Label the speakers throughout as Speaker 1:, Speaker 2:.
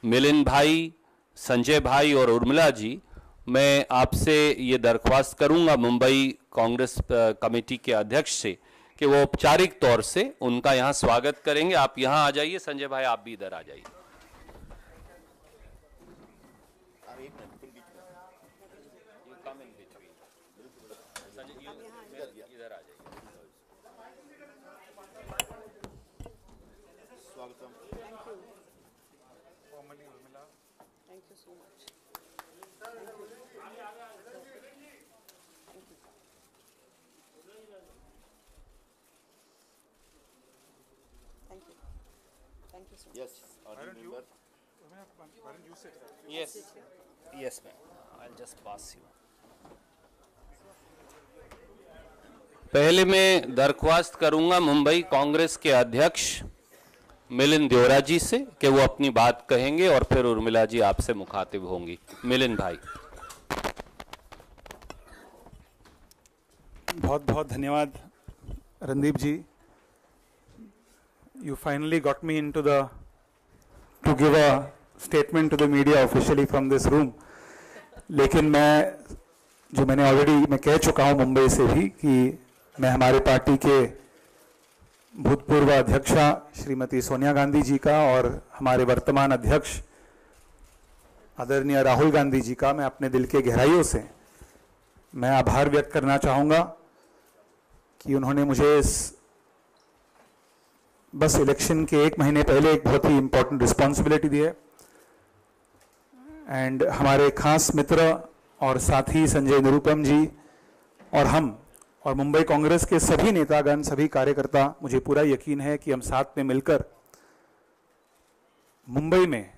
Speaker 1: मिलिंद भाई, संजय भाई और उर्मिला जी, मैं आपसे ये दरख्वास्त करूंगा मुंबई कांग्रेस कमेटी के अध्यक्ष से कि वो औपचारिक तौर से उनका यहाँ स्वागत करेंगे। आप यहाँ आ जाइए। संजय भाई आप भी इधर आ जाइए।
Speaker 2: Yes.
Speaker 3: Why don't you sit?
Speaker 1: Yes. Yes, ma'am. I'll just pass you. पहले मैं दरख्वास्त करूंगा मुंबई कांग्रेस के अध्यक्ष मिलिंद देवरा जी से कि वो अपनी बात कहेंगे और फिर उर्मिला जी आपसे मुखातिब होंगी। मिलिंद भाई।
Speaker 3: बहुत बहुत धन्यवाद रणदीप जी। You finally got me to give a statement to the media officially from this room. लेकिन मैंने ऑलरेडी कह चुका हूँ मुंबई से भी कि मैं हमारे पार्टी के भूतपूर्व अध्यक्षा श्रीमती सोनिया गांधी जी का और हमारे वर्तमान अध्यक्ष आदरणीय राहुल गांधी जी का मैं अपने दिल के गहराइयों से मैं आभार व्यक्त करना चाहूँगा कि उन्होंने मुझे बस इलेक्शन के 1 महीने पहले एक बहुत ही इम्पोर्टेंट रिस्पॉन्सिबिलिटी दी है। एंड हमारे खास मित्र और साथी संजय निरुपम जी और हम और मुंबई कांग्रेस के सभी नेतागण, सभी कार्यकर्ता, मुझे पूरा यकीन है कि हम साथ में मिलकर मुंबई में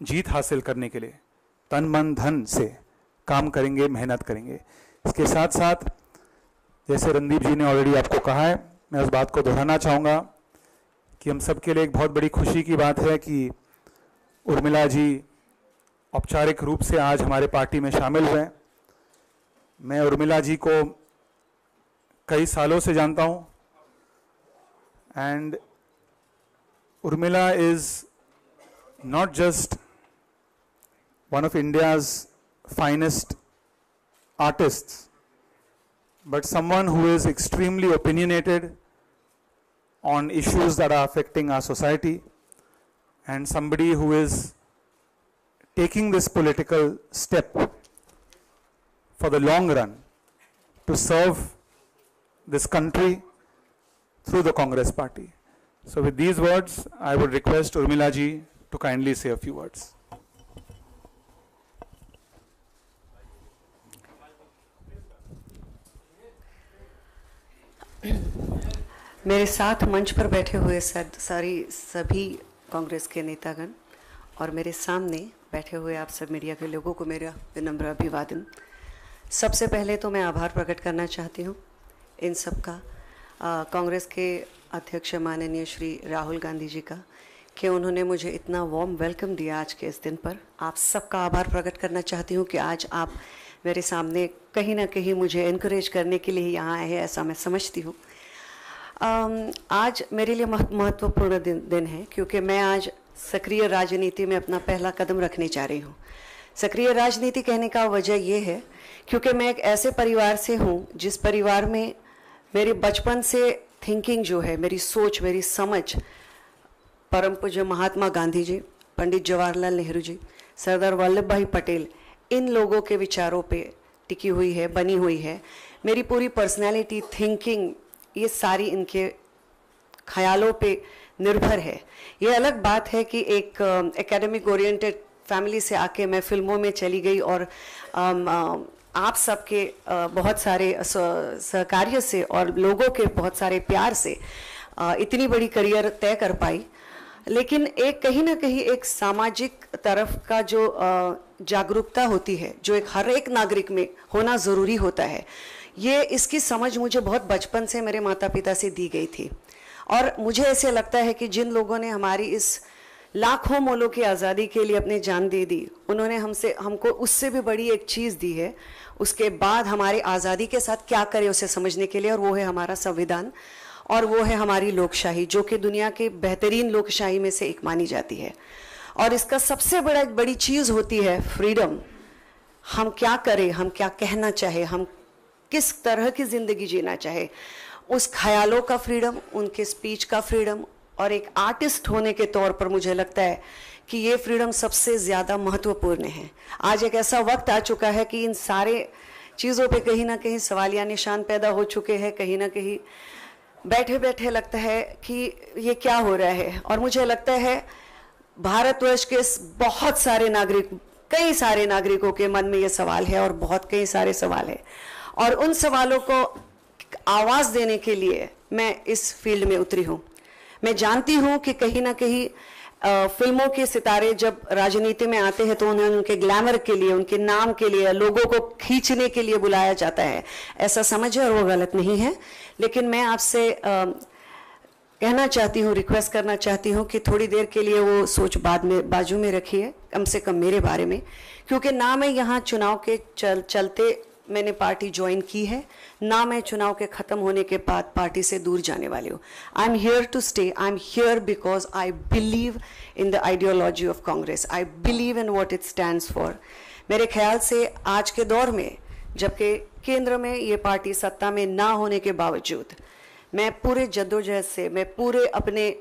Speaker 3: जीत हासिल करने के लिए तन मन धन से काम करेंगे, मेहनत करेंगे। इसके साथ साथ जैसे रणदीप जी ने ऑलरेडी आपको कहा है, मैं उस बात को दोहराना चाहूँगा कि हम सबके लिए एक बहुत बड़ी खुशी की बात है कि उर्मिला जी औपचारिक रूप से आज हमारे पार्टी में शामिल हुए। मैं उर्मिला जी को कई सालों से जानता हूँ and Urmila is not just one of India's finest artists but someone who is extremely opinionated on issues that are affecting our society, and somebody who is taking this political step for the long run to serve this country through the Congress party. So with these words, I would request Urmila ji to kindly say a few words.
Speaker 4: मेरे साथ मंच पर बैठे हुए सभी कांग्रेस के नेतागण और मेरे सामने बैठे हुए आप सब मीडिया के लोगों को मेरा विनम्र अभिवादन। सबसे पहले तो मैं आभार प्रकट करना चाहती हूँ इन सब का, कांग्रेस के अध्यक्ष माननीय श्री राहुल गांधी जी का, कि उन्होंने मुझे इतना वार्म वेलकम दिया आज के इस दिन पर। आप सबका आभार प्रकट करना चाहती हूँ कि आज आप मेरे सामने कहीं ना कहीं मुझे इनकरेज करने के लिए यहाँ आए हैं, ऐसा मैं समझती हूँ। आज मेरे लिए महत्वपूर्ण दिन है क्योंकि मैं आज सक्रिय राजनीति में अपना पहला कदम रखने जा रही हूँ। सक्रिय राजनीति कहने का वजह ये है क्योंकि मैं एक ऐसे परिवार से हूँ जिस परिवार में मेरे बचपन से थिंकिंग जो है, मेरी सोच, मेरी समझ परम पूज्य महात्मा गांधी जी, पंडित जवाहरलाल नेहरू जी, सरदार वल्लभ भाई पटेल, इन लोगों के विचारों पे टिकी हुई है, बनी हुई है। मेरी पूरी पर्सनैलिटी, थिंकिंग, ये सारी इनके ख्यालों पे निर्भर है। ये अलग बात है कि एक एकेडमिक ओरिएंटेड फैमिली से आके मैं फिल्मों में चली गई और आप सबके बहुत सारे सहकार्य से और लोगों के बहुत सारे प्यार से इतनी बड़ी करियर तय कर पाई। लेकिन एक कहीं ना कहीं एक सामाजिक तरफ का जो जागरूकता होती है, जो एक हर एक नागरिक में होना ज़रूरी होता है, ये इसकी समझ मुझे बहुत बचपन से मेरे माता पिता से दी गई थी। और मुझे ऐसे लगता है कि जिन लोगों ने हमारी इस लाखों मोलों की आज़ादी के लिए अपनी जान दे दी, उन्होंने हमको उससे भी बड़ी एक चीज़ दी है उसके बाद हमारी आज़ादी के साथ क्या करें उसे समझने के लिए, और वो है हमारा संविधान और वो है हमारी लोकशाही, जो कि दुनिया के बेहतरीन लोकशाही में से एक मानी जाती है। और इसका सबसे बड़ी चीज़ होती है फ्रीडम। हम क्या करें, हम क्या कहना चाहे, हम किस तरह की ज़िंदगी जीना चाहे, उस ख्यालों का फ्रीडम, उनके स्पीच का फ्रीडम, और एक आर्टिस्ट होने के तौर पर मुझे लगता है कि ये फ्रीडम सबसे ज़्यादा महत्वपूर्ण है। आज एक ऐसा वक्त आ चुका है कि इन सारे चीज़ों पे कहीं ना कहीं सवालिया निशान पैदा हो चुके हैं। कहीं ना कहीं बैठे बैठे लगता है कि ये क्या हो रहा है। और मुझे लगता है भारतवर्ष के बहुत सारे नागरिक, कई सारे नागरिकों के मन में ये सवाल है, और बहुत कई सारे सवाल है, और उन सवालों को आवाज़ देने के लिए मैं इस फील्ड में उतरी हूँ। मैं जानती हूँ कि कहीं ना कहीं फिल्मों के सितारे जब राजनीति में आते हैं तो उन्हें उनके ग्लैमर के लिए, उनके नाम के लिए, लोगों को खींचने के लिए बुलाया जाता है। ऐसा समझे, और वो गलत नहीं है। लेकिन मैं आपसे कहना चाहती हूँ, रिक्वेस्ट करना चाहती हूँ कि थोड़ी देर के लिए वो सोच बाजू में रखिए, कम से कम मेरे बारे में, क्योंकि ना मैं यहाँ चुनाव के चलते मैंने पार्टी ज्वाइन की है, ना मैं चुनाव के ख़त्म होने के बाद पार्टी से दूर जाने वाली हूँ। I am here to stay, I am here because I believe in the ideology of Congress, I believe in what it stands for. मेरे ख्याल से आज के दौर में, जबकि केंद्र में ये पार्टी सत्ता में ना होने के बावजूद, मैं पूरे जद्दोजहद से, मैं पूरे अपने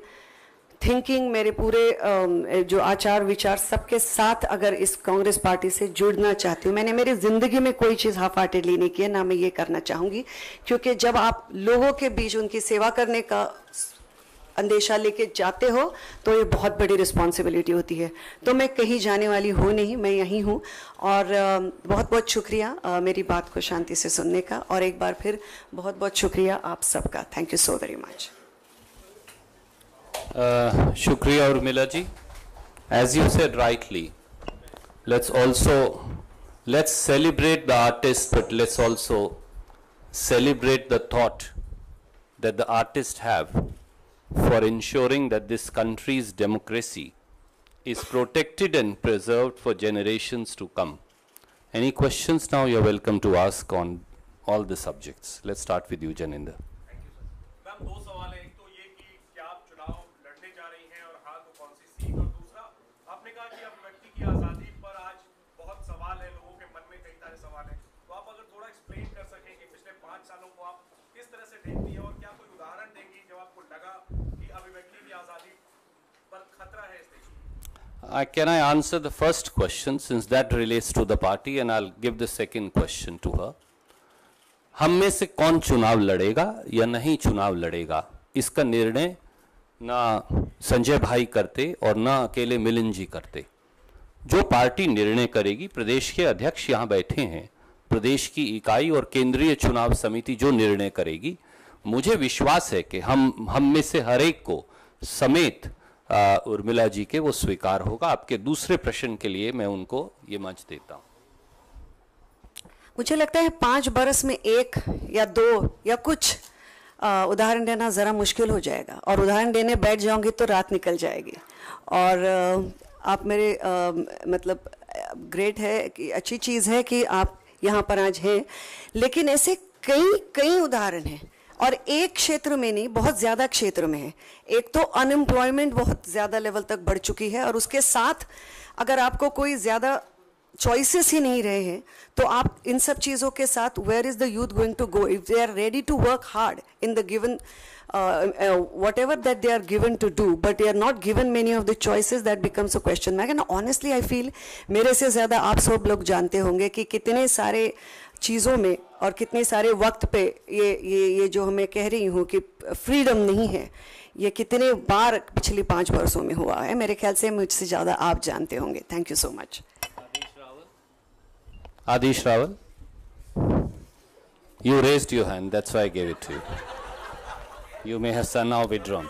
Speaker 4: थिंकिंग, मेरे पूरे जो आचार विचार सबके साथ अगर इस कांग्रेस पार्टी से जुड़ना चाहती हूँ। मैंने मेरी ज़िंदगी में कोई चीज़ हाफ हार्टेडली नहीं की है, ना मैं ये करना चाहूँगी, क्योंकि जब आप लोगों के बीच उनकी सेवा करने का अंदेशा लेके जाते हो तो ये बहुत बड़ी रिस्पॉन्सिबिलिटी होती है। तो मैं कहीं जाने वाली हूँ नहीं, मैं यहीं हूँ। और बहुत बहुत शुक्रिया मेरी बात को शांति से सुनने का, और एक बार फिर बहुत बहुत शुक्रिया आप सबका। Thank you so very much.
Speaker 1: Shukriya Urmila ji, as you said rightly, let's celebrate the artist, but let's also celebrate the thought that the artists have for ensuring that this country's democracy is protected and preserved for generations to come. Any questions now? You're welcome to ask on all the subjects. Let's start with you, Janinder.
Speaker 5: Ma'am, दो सवाल हैं। एक तो ये कि क्या आप चुनाव लड़ने जा रही हैं, और हाँ तो कौन सी सीट, और दूसरा आपने कहा कि अभिव्यक्ति की आज़ादी पर आज बहुत सवाल है, लोगों के मन में कई सारे सवाल हैं, तो आप अगर थोड़ा एक्सप्लेन कर सकें कि पिछले 5 सालों को आप किस तरह से देखती हैं, और क्या कोई उदाहरण देंगी जब आपको लगा कि अभिव्यक्ति की आज़ादी पर खतरा है इस देश में?
Speaker 1: Can I answer the first question, since that relates to the party, and I'll give the second question to her. हम में से कौन चुनाव लड़ेगा या नहीं चुनाव लड़ेगा, इसका निर्णय ना संजय भाई करते और ना अकेले मिलिंद जी करते। जो पार्टी निर्णय करेगी, प्रदेश के अध्यक्ष यहाँ बैठे हैं, प्रदेश की इकाई और केंद्रीय चुनाव समिति जो निर्णय करेगी, मुझे विश्वास है कि हम में से हर एक को समेत उर्मिला जी के वो स्वीकार होगा। आपके दूसरे प्रश्न के लिए मैं उनको ये मंच देता हूँ।
Speaker 4: मुझे लगता है 5 बरस में 1 या 2 या कुछ उदाहरण देना ज़रा मुश्किल हो जाएगा, और उदाहरण देने बैठ जाऊंगी तो रात निकल जाएगी। और आप मेरे मतलब ग्रेट है कि अच्छी चीज़ है कि आप यहाँ पर आज हैं, लेकिन ऐसे कई उदाहरण हैं, और एक क्षेत्र में नहीं, बहुत ज़्यादा क्षेत्र में है। एक तो अनएम्प्लॉयमेंट बहुत ज़्यादा लेवल तक बढ़ चुकी है, और उसके साथ अगर आपको कोई ज़्यादा चॉइसेस ही नहीं रहे हैं, तो आप इन सब चीज़ों के साथ where is the youth going to go if they are ready to work hard in the given whatever that they are given to do, but they are not given many of the choices, that becomes a question mark. And honestly I feel, मेरे से ज़्यादा आप सब लोग जानते होंगे कि कितने सारे चीज़ों में और कितने सारे वक्त पे ये जो मैं कह रही हूँ कि फ्रीडम नहीं है, ये कितने बार पिछले 5 वर्षों में हुआ है। मेरे ख्याल से मुझसे ज़्यादा आप जानते होंगे। Thank you so much.
Speaker 1: Adish Rawal, you raised your hand, that's why I gave it to you. You may have now withdrawn.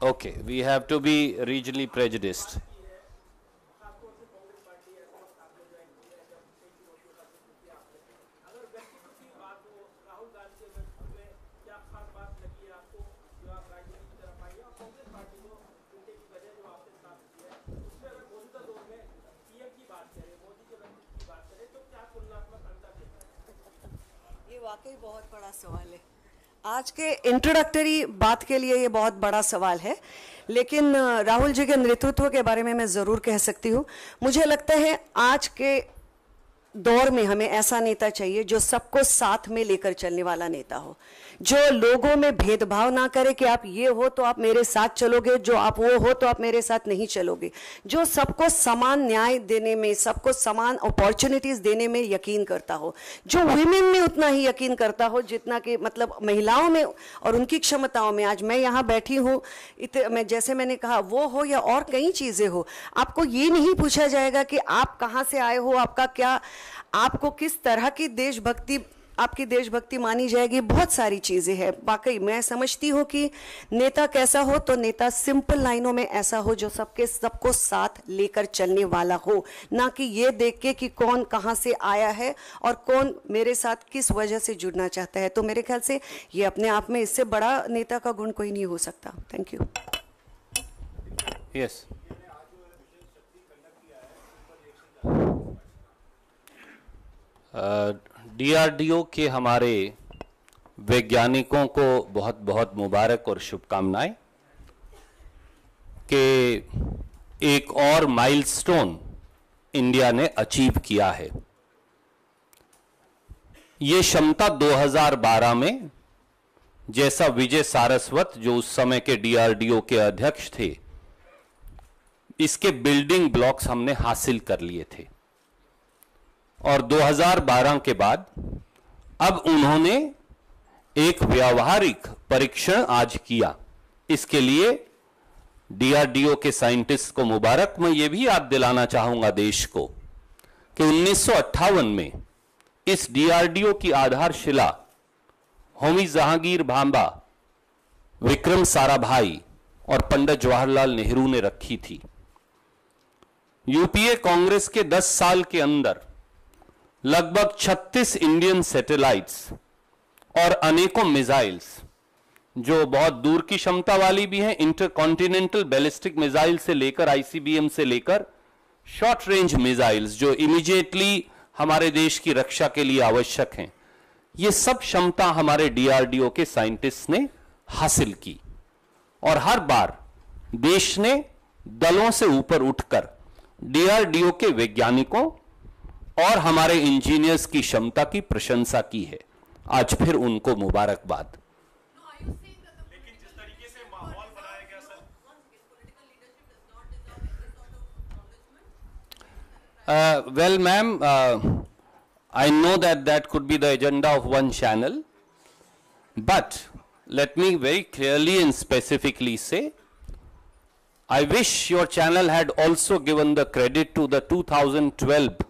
Speaker 1: Okay, we have to be regionally prejudiced.
Speaker 4: वाकई बहुत बड़ा सवाल है। आज के इंट्रोडक्टरी बात के लिए ये बहुत बड़ा सवाल है, लेकिन राहुल जी के नेतृत्व के बारे में मैं ज़रूर कह सकती हूँ। मुझे लगता है आज के दौर में हमें ऐसा नेता चाहिए जो सबको साथ में लेकर चलने वाला नेता हो, जो लोगों में भेदभाव ना करे कि आप ये हो तो आप मेरे साथ चलोगे, जो आप वो हो तो आप मेरे साथ नहीं चलोगे, जो सबको समान न्याय देने में, सबको समान अपॉर्चुनिटीज देने में यकीन करता हो, जो वुमेन में उतना ही यकीन करता हो जितना कि मतलब महिलाओं में और उनकी क्षमताओं में। आज मैं यहाँ बैठी हूँ, मैं जैसे मैंने कहा वो हो या और कई चीज़ें हो, आपको ये नहीं पूछा जाएगा कि आप कहाँ से आए हो, आपका क्या, आपको किस तरह की देशभक्ति, आपकी देशभक्ति मानी जाएगी। बहुत सारी चीजें हैं। वाकई मैं समझती हूँ कि नेता कैसा हो तो नेता सिंपल लाइनों में ऐसा हो जो सबको साथ लेकर चलने वाला हो, ना कि ये देख के कि कौन कहाँ से आया है और कौन मेरे साथ किस वजह से जुड़ना चाहता है। तो मेरे ख्याल से ये अपने आप में इससे बड़ा नेता का गुण कोई नहीं हो सकता। Thank you.
Speaker 1: यस, डीआरडीओ के हमारे वैज्ञानिकों को बहुत बहुत मुबारक और शुभकामनाएं कि एक और माइलस्टोन इंडिया ने अचीव किया है। ये क्षमता 2012 में, जैसा विजय सारस्वत जो उस समय के डीआरडीओ के अध्यक्ष थे, इसके बिल्डिंग ब्लॉक्स हमने हासिल कर लिए थे। और 2012 के बाद अब उन्होंने एक व्यावहारिक परीक्षण आज किया। इसके लिए डीआरडीओ के साइंटिस्ट को मुबारक। मैं ये भी याद दिलाना चाहूंगा देश को कि 1958 में इस डीआरडीओ की आधारशिला होमी जहांगीर भाभा, विक्रम साराभाई और पंडित जवाहरलाल नेहरू ने रखी थी। यूपीए कांग्रेस के 10 साल के अंदर लगभग 36 इंडियन सैटेलाइट्स और अनेकों मिसाइल्स, जो बहुत दूर की क्षमता वाली भी हैं, इंटरकॉन्टिनेंटल बैलिस्टिक मिसाइल से लेकर आईसीबीएम से लेकर शॉर्ट रेंज मिसाइल्स जो इमीडिएटली हमारे देश की रक्षा के लिए आवश्यक हैं, ये सब क्षमता हमारे डीआरडीओ के साइंटिस्ट ने हासिल की। और हर बार देश ने दलों से ऊपर उठकर डीआरडीओ के वैज्ञानिकों और हमारे इंजीनियर्स की क्षमता की प्रशंसा की है। आज फिर उनको मुबारकबाद।
Speaker 5: लेकिन जिस तरीके से माहौल बनाया गया sir,
Speaker 1: well ma'am, I know that could be the agenda of one channel, but let me very clearly and specifically say, I wish your channel had also given the credit to the 2012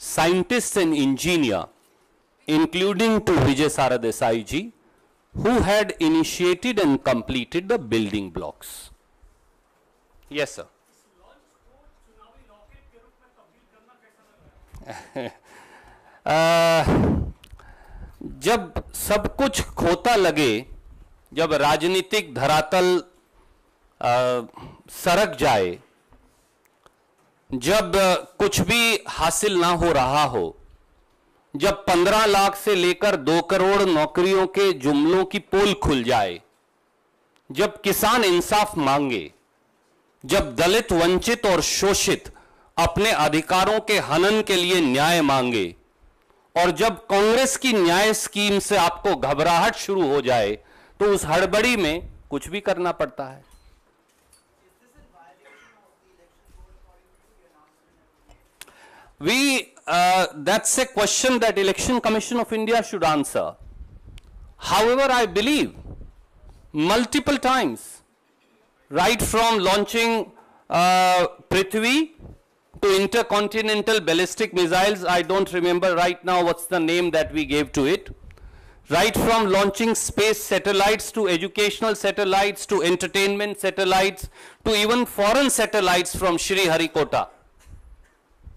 Speaker 1: scientists and engineer, including to Vijay Saradesai ji, who had initiated and completed the building blocks. Yes, sir. जब सब कुछ खोता लगे, जब राजनीतिक धरातल सरक जाए, जब कुछ भी हासिल ना हो रहा हो, जब 15 लाख से लेकर 2 करोड़ नौकरियों के जुमलों की पोल खुल जाए, जब किसान इंसाफ मांगे, जब दलित, वंचित और शोषित अपने अधिकारों के हनन के लिए न्याय मांगे, और जब कांग्रेस की न्याय स्कीम से आपको घबराहट शुरू हो जाए, तो उस हड़बड़ी में कुछ भी करना पड़ता है। That's a question that Election Commission of India should answer. However, I believe multiple times, right from launching Prithvi to intercontinental ballistic missiles, I don't remember right now what's the name that we gave to it, right from launching space satellites to educational satellites to entertainment satellites to even foreign satellites from Sriharikota.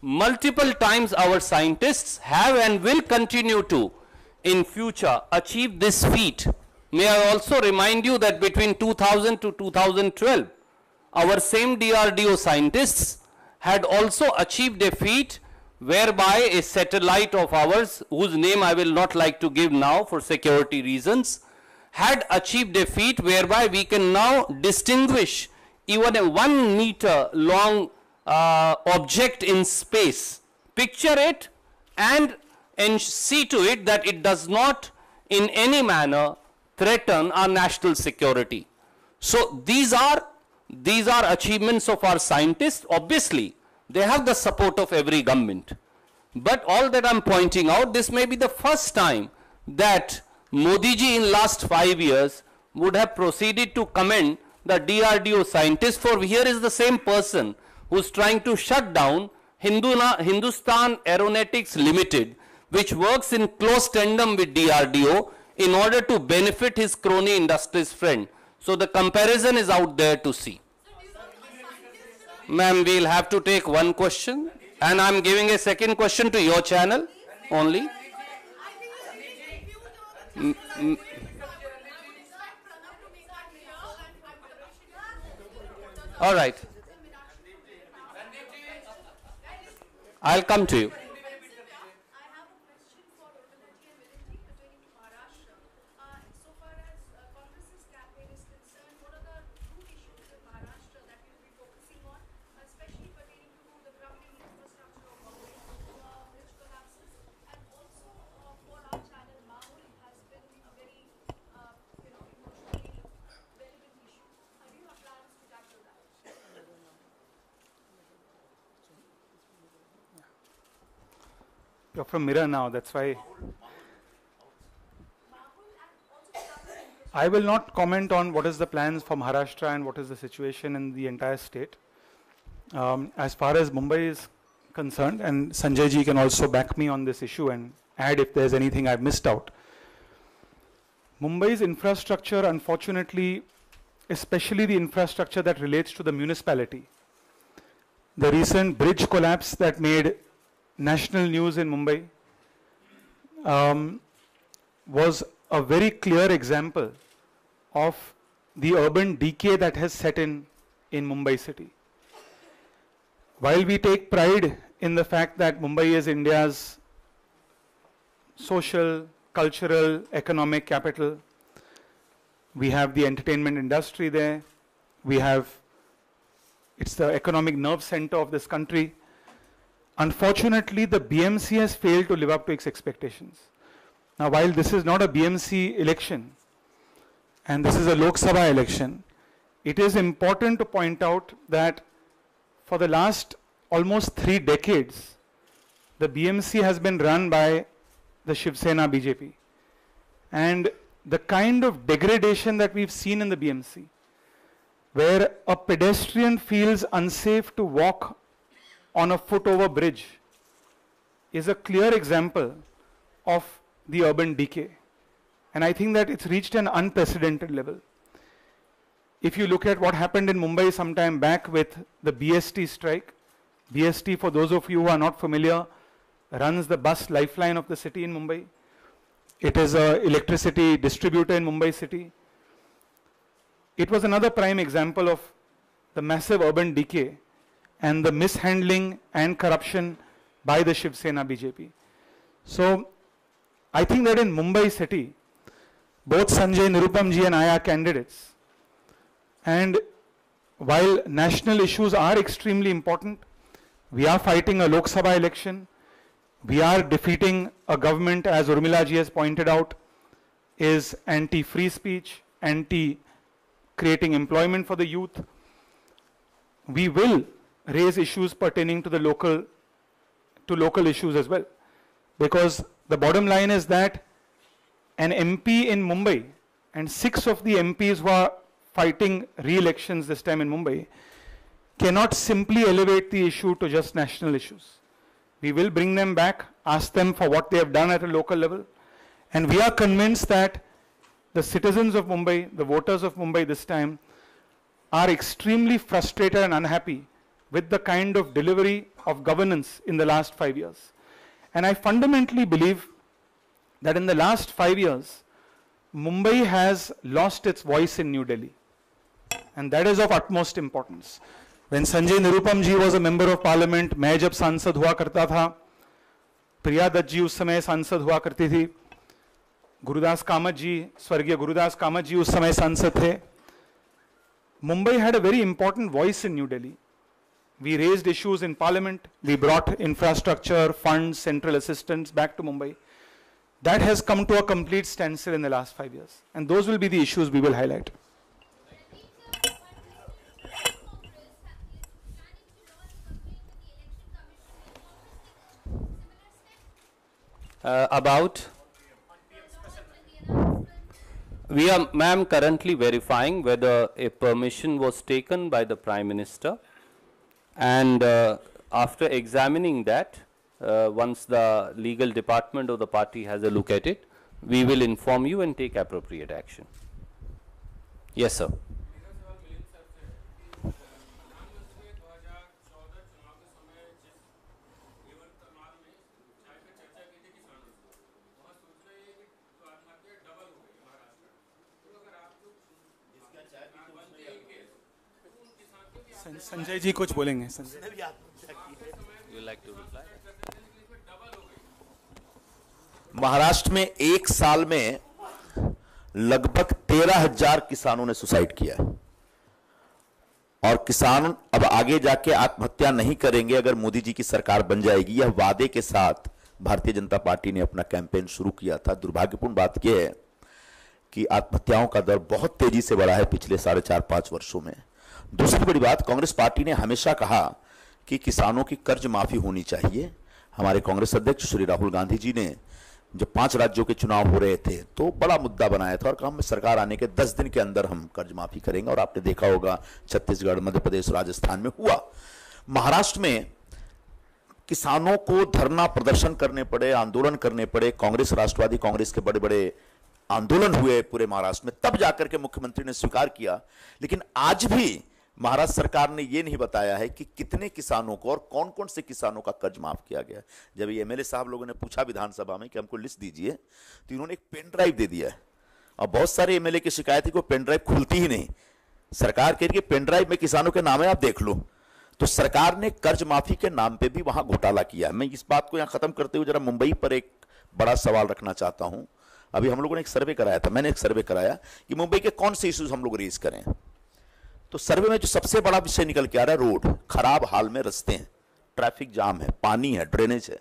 Speaker 1: Multiple times our scientists have and will continue to in future achieve this feat. May I also remind you that between 2000 to 2012, our same DRDO scientists had also achieved a feat whereby a satellite of ours, whose name I will not like to give now for security reasons, had achieved a feat whereby we can now distinguish even a 1 meter long object in space, picture it and see to it that it does not in any manner threaten our national security. So these are achievements of our scientists. Obviously, they have the support of every government. But all that I'm pointing out, this may be the first time that Modi ji in last 5 years would have proceeded to commend the DRDO scientists, for here is the same person who's trying to shut down Hindustan Aeronautics Limited, which works in close tandem with DRDO in order to benefit his crony industrialist friend. So the comparison is out there to see. Ma'am, we'll have to take one question, and I'm giving a second question to your channel only. All right. I'll come to you.
Speaker 3: You're from Mirror now, that's why. I will not comment on what is the plans for Maharashtra and what is the situation in the entire state. As far as Mumbai is concerned, and Sanjay ji can also back me on this issue and add if there's anything I've missed out. Mumbai's infrastructure, unfortunately, especially the infrastructure that relates to the municipality, the recent bridge collapse that made national news in Mumbai was a very clear example of the urban decay that has set in Mumbai city. While we take pride in the fact that Mumbai is India's social, cultural, economic capital, we have the entertainment industry there, it's the economic nerve center of this country. Unfortunately, the BMC has failed to live up to its expectations. Now, while this is not a BMC election, and this is a Lok Sabha election, it is important to point out that for the last almost 3 decades, the BMC has been run by the Shiv Sena BJP. And the kind of degradation that we've seen in the BMC, where a pedestrian feels unsafe to walk on a foot-over bridge, is a clear example of the urban decay. And I think that it's reached an unprecedented level. If you look at what happened in Mumbai some time back with the BST strike, BST, for those of you who are not familiar, runs the bus lifeline of the city in Mumbai. It is an electricity distributor in Mumbai city. It was another prime example of the massive urban decay and the mishandling and corruption by the Shiv Sena BJP. So I think that in Mumbai city, both Sanjay, Nirupam ji and I are candidates. And while national issues are extremely important, we are fighting a Lok Sabha election. We are defeating a government, as Urmila ji has pointed out, is anti-free speech, anti-creating employment for the youth. We will raise issues pertaining to the local issues as well. Because the bottom line is that an MP in Mumbai, and 6 of the MPs who are fighting re-elections this time in Mumbai, cannot simply elevate the issue to just national issues. We will bring them back, ask them for what they have done at a local level. And we are convinced that the citizens of Mumbai, the voters of Mumbai this time, are extremely frustrated and unhappy with the kind of delivery of governance in the last 5 years. And I fundamentally believe that in the last 5 years, Mumbai has lost its voice in New Delhi. And that is of utmost importance. When Sanjay Nirupam ji was a member of parliament, मैं जब सांसद हुआ करता था, प्रिया दत्त जी उस समय सांसद हुआ करती थी, गुरुदास कामत जी, स्वर्गीय गुरुदास कामत जी उस समय सांसद थे. Mumbai had a very important voice in New Delhi. We raised issues in parliament. We brought infrastructure, funds, central assistance back to Mumbai. That has come to a complete standstill in the last 5 years. And those will be the issues we will highlight.
Speaker 1: About we are, ma'am, currently verifying whether a permission was taken by the Prime Minister, and after examining that, once the legal department of the party has a look at it, we will inform you and take appropriate action. Yes, sir.
Speaker 3: Sanjay ji कुछ बोलेंगे. Sanjay
Speaker 1: You like to reply?
Speaker 6: Maharashtra में एक साल में लगभग 13,000 किसानों ने suicide किया है. और किसान अब आगे जाके आत्महत्या नहीं करेंगे अगर मोदी जी की सरकार बन जाएगी. यह वादे के साथ भारतीय जनता पार्टी ने अपना कैंपेन शुरू किया था. दुर्भाग्यपूर्ण बात यह है कि आत्महत्याओं का दर बहुत तेजी से बढ़ा है पिछले 4.5-5 वर्षों में. दूसरी बड़ी बात, कांग्रेस पार्टी ने हमेशा कहा कि किसानों की कर्ज माफी होनी चाहिए. हमारे कांग्रेस अध्यक्ष श्री राहुल गांधी जी ने जब 5 राज्यों के चुनाव हो रहे थे तो बड़ा मुद्दा बनाया था और कहा हम सरकार आने के 10 दिन के अंदर हम कर्ज माफी करेंगे. और आपने देखा होगा छत्तीसगढ़, मध्य प्रदेश, राजस्थान में हुआ. महाराष्ट्र में किसानों को धरना प्रदर्शन करने पड़े, आंदोलन करने पड़े. कांग्रेस, राष्ट्रवादी कांग्रेस के बड़े बड़े आंदोलन हुए पूरे महाराष्ट्र में, तब जाकर के मुख्यमंत्री ने स्वीकार किया. लेकिन आज भी महाराष्ट्र सरकार ने यह नहीं बताया है कि कितने किसानों को और कौन कौन से किसानों का कर्ज माफ किया गया. जब ये एमएलए साहब लोगों ने पूछा विधानसभा में कि हमको लिस्ट दीजिए, तो इन्होंने एक पेन ड्राइव दे दिया है. और बहुत सारे एमएलए की शिकायत है कि वो पेन ड्राइव खुलती ही नहीं. सरकार कह रही है पेन ड्राइव में किसानों के नाम है, आप देख लो. तो सरकार ने कर्ज माफी के नाम पे भी वहां घोटाला किया है. मैं इस बात को यहां खत्म करते हुए जरा मुंबई पर एक बड़ा सवाल रखना चाहता हूं. अभी हम लोगों ने एक सर्वे कराया था, मैंने एक सर्वे कराया कि मुंबई के कौन से इश्यूज हम लोग रेज करें. तो सर्वे में जो सबसे बड़ा विषय निकल के आ रहा है, रोड खराब हाल में रास्ते हैं, ट्रैफिक जाम है, पानी है, ड्रेनेज है.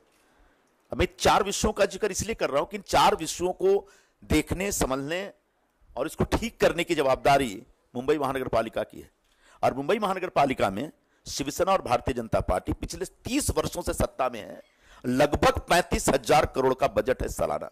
Speaker 6: अब मैं 4 विषयों का जिक्र इसलिए कर रहा हूं कि इन 4 विषयों को देखने, समझने और इसको ठीक करने की जवाबदारी मुंबई महानगर पालिका की है. और मुंबई महानगर पालिका में शिवसेना और भारतीय जनता पार्टी पिछले 30 वर्षों से सत्ता में है. लगभग 35,000 करोड़ का बजट है सालाना.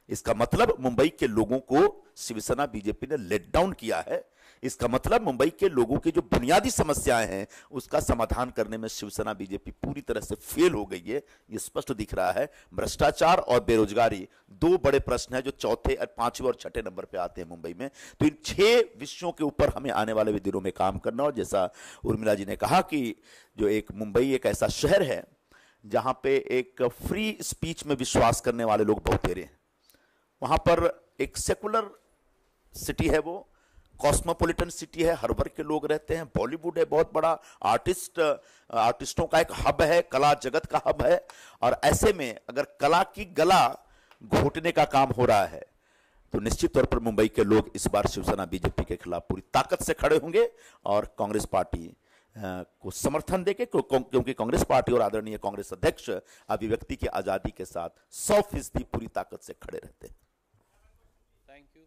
Speaker 6: इसका मतलब मुंबई के लोगों को शिवसेना बीजेपी ने लेट डाउन किया है. इसका मतलब मुंबई के लोगों की जो बुनियादी समस्याएं हैं उसका समाधान करने में शिवसेना बीजेपी पूरी तरह से फेल हो गई है. ये स्पष्ट दिख रहा है. भ्रष्टाचार और बेरोजगारी 2 बड़े प्रश्न हैं जो चौथे, 5वें और 6ठे नंबर पे आते हैं मुंबई में. तो इन 6 विषयों के ऊपर हमें आने वाले भी दिनों में काम करना. और जैसा उर्मिला जी ने कहा कि जो एक मुंबई एक ऐसा शहर है जहां पे एक फ्री स्पीच में विश्वास करने वाले लोग बहुतेरे हैं. वहां पर एक सेकुलर सिटी है, वो कॉस्मोपॉलिटन सिटी है, हर वर्ग के लोग रहते हैं. बॉलीवुड है बहुत बड़ा, आर्टिस्टों का एक हब है, कला जगत का हब है. और ऐसे में अगर कला की गला घोटने का काम हो रहा है तो निश्चित तौर पर मुंबई के लोग इस बार शिवसेना बीजेपी के खिलाफ पूरी ताकत से खड़े होंगे और कांग्रेस पार्टी को समर्थन देके, क्योंकि कांग्रेस पार्टी और आदरणीय कांग्रेस अध्यक्ष अभिव्यक्ति की आजादी के साथ 100% पूरी ताकत से खड़े रहते हैं.
Speaker 1: Thank you.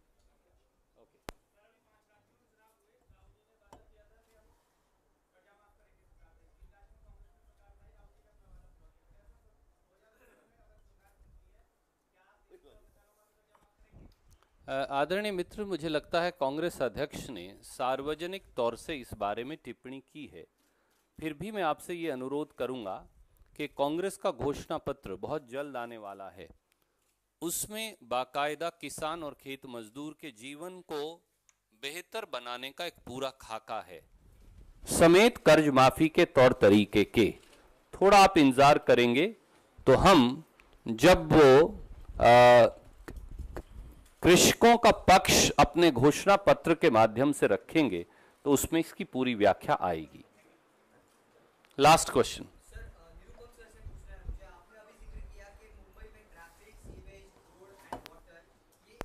Speaker 1: आदरणीय मित्र, मुझे लगता है कांग्रेस अध्यक्ष ने सार्वजनिक तौर से इस बारे में टिप्पणी की है. फिर भी मैं आपसे ये अनुरोध करूंगा कि कांग्रेस का घोषणा पत्र बहुत जल्द आने वाला है. उसमें बाकायदा किसान और खेत मजदूर के जीवन को बेहतर बनाने का एक पूरा खाका है, समेत कर्ज माफी के तौर तरीके के. थोड़ा आप इंतजार करेंगे तो हम जब वो कृषकों का पक्ष अपने घोषणा पत्र के माध्यम से रखेंगे तो उसमें इसकी पूरी व्याख्या आएगी. Last question.
Speaker 2: आपने अभी जिक्र किया कि मुंबई में traffic, sewage, road and water ये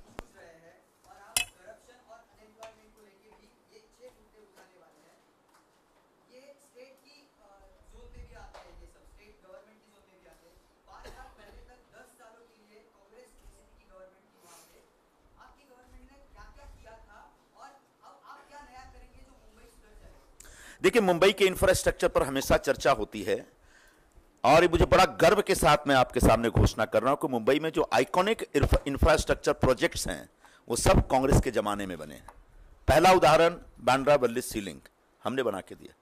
Speaker 6: देखिए, मुंबई के इंफ्रास्ट्रक्चर पर हमेशा चर्चा होती है और ये मुझे बड़ा गर्व के साथ मैं आपके सामने घोषणा कर रहा हूं कि मुंबई में जो आइकॉनिक इंफ्रास्ट्रक्चर प्रोजेक्ट्स हैं वो सब कांग्रेस के जमाने में बने हैं। पहला उदाहरण बांद्रा वर्ली सी लिंक हमने बना के दिया।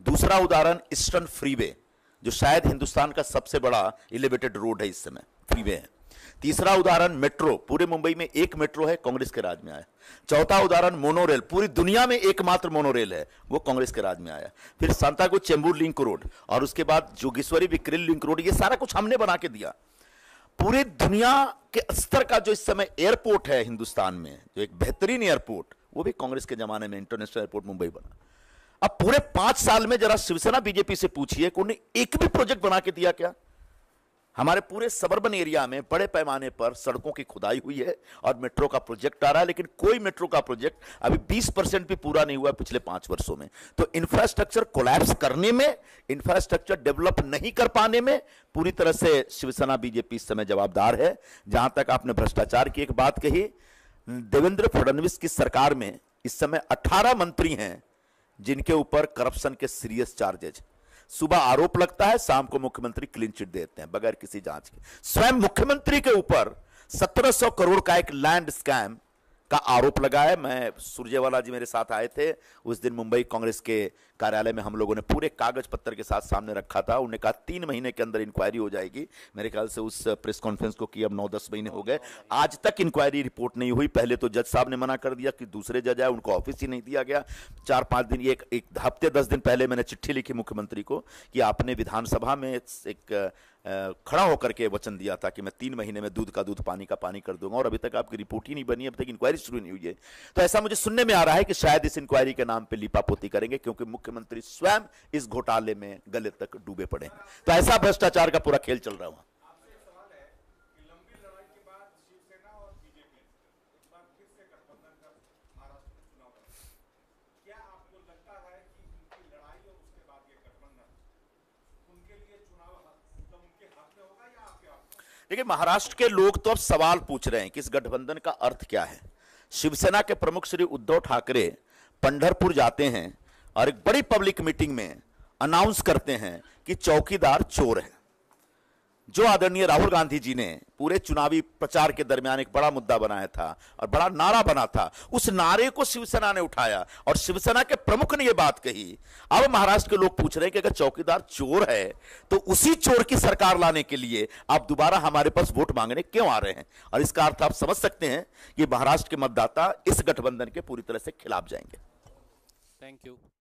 Speaker 6: दूसरा उदाहरण ईस्टर्न फ्रीवे, जो शायद हिंदुस्तान का सबसे बड़ा एलिवेटेड रोड है इस समय, फ्रीवे है। तीसरा उदाहरण मेट्रो, पूरे मुंबई में एक मेट्रो है, कांग्रेस के राज में आया। चौथा उदाहरण मोनोरेल, पूरी दुनिया में एकमात्र मोनोरेल है, वो कांग्रेस के राज में आया। फिर सांताक्रूज चेंबूर लिंक रोड और उसके बाद जोगेश्वरी विक्रेल लिंक रोड, ये सारा कुछ हमने बना के दिया। पूरी दुनिया के स्तर का जो इस समय एयरपोर्ट है हिंदुस्तान में, जो एक बेहतरीन एयरपोर्ट, वो भी कांग्रेस के जमाने में इंटरनेशनल एयरपोर्ट मुंबई बना। अब पूरे 5 साल में जरा शिवसेना बीजेपी से पूछिए कि उन्हें एक भी प्रोजेक्ट बना के दिया क्या? हमारे पूरे सबर्बन एरिया में बड़े पैमाने पर सड़कों की खुदाई हुई है और मेट्रो का प्रोजेक्ट आ रहा है, लेकिन कोई मेट्रो का प्रोजेक्ट अभी 20% भी पूरा नहीं हुआ पिछले 5 वर्षों में। तो इंफ्रास्ट्रक्चर कोलैप्स करने में, इंफ्रास्ट्रक्चर डेवलप नहीं कर पाने में पूरी तरह से शिवसेना बीजेपी इस समय जवाबदार है। जहां तक आपने भ्रष्टाचार की एक बात कही, देवेंद्र फडणवीस की सरकार में इस समय 18 मंत्री हैं जिनके ऊपर करप्शन के सीरियस चार्जेज, सुबह आरोप लगता है, शाम को मुख्यमंत्री क्लीन चिट देते हैं बगैर किसी जांच के। स्वयं मुख्यमंत्री के ऊपर 1700 करोड़ का एक लैंड स्कैम का आरोप लगा है। मैं, सुरजेवाला जी मेरे साथ आए थे उस दिन मुंबई कांग्रेस के कार्यालय में, हम लोगों ने पूरे कागज पत्र के साथ सामने रखा था। उन्होंने कहा 3 महीने के अंदर इंक्वायरी हो जाएगी। मेरे ख्याल से उस प्रेस कॉन्फ्रेंस को कि अब 9-10 महीने हो गए, आज तक इंक्वायरी रिपोर्ट नहीं हुई। पहले तो जज साहब ने मना कर दिया कि दूसरे जज आए, उनको ऑफिस ही नहीं दिया गया। 4-5 दिन, एक हफ्ते 10 दिन पहले मैंने चिट्ठी लिखी मुख्यमंत्री को कि आपने विधानसभा में एक खड़ा होकर के वचन दिया था कि मैं 3 महीने में दूध का दूध, पानी का पानी कर दूंगा, और अभी तक आपकी रिपोर्ट ही नहीं बनी, अभी तक इंक्वायरी शुरू नहीं हुई है। तो ऐसा मुझे सुनने में आ रहा है कि शायद इस इंक्वायरी के नाम पे लीपापोती करेंगे, क्योंकि मुख्यमंत्री स्वयं इस घोटाले में गले तक डूबे पड़े हैं। तो ऐसा भ्रष्टाचार का पूरा खेल चल रहा है। देखिए, महाराष्ट्र के लोग तो अब सवाल पूछ रहे हैं कि इस गठबंधन का अर्थ क्या है। शिवसेना के प्रमुख श्री उद्धव ठाकरे पंढरपुर जाते हैं और एक बड़ी पब्लिक मीटिंग में अनाउंस करते हैं कि चौकीदार चोर है, जो आदरणीय राहुल गांधी जी ने पूरे चुनावी प्रचार के दरमियान एक बड़ा मुद्दा बनाया था और बड़ा नारा बना था। उस नारे को शिवसेना ने उठाया और शिवसेना के प्रमुख ने यह बात कही। अब महाराष्ट्र के लोग पूछ रहे हैं कि अगर चौकीदार चोर है तो उसी चोर की सरकार लाने के लिए आप दोबारा हमारे पास वोट मांगने क्यों आ रहे हैं? और इसका अर्थ आप समझ सकते हैं कि महाराष्ट्र के मतदाता इस गठबंधन के पूरी तरह से खिलाफ जाएंगे।
Speaker 1: Thank you.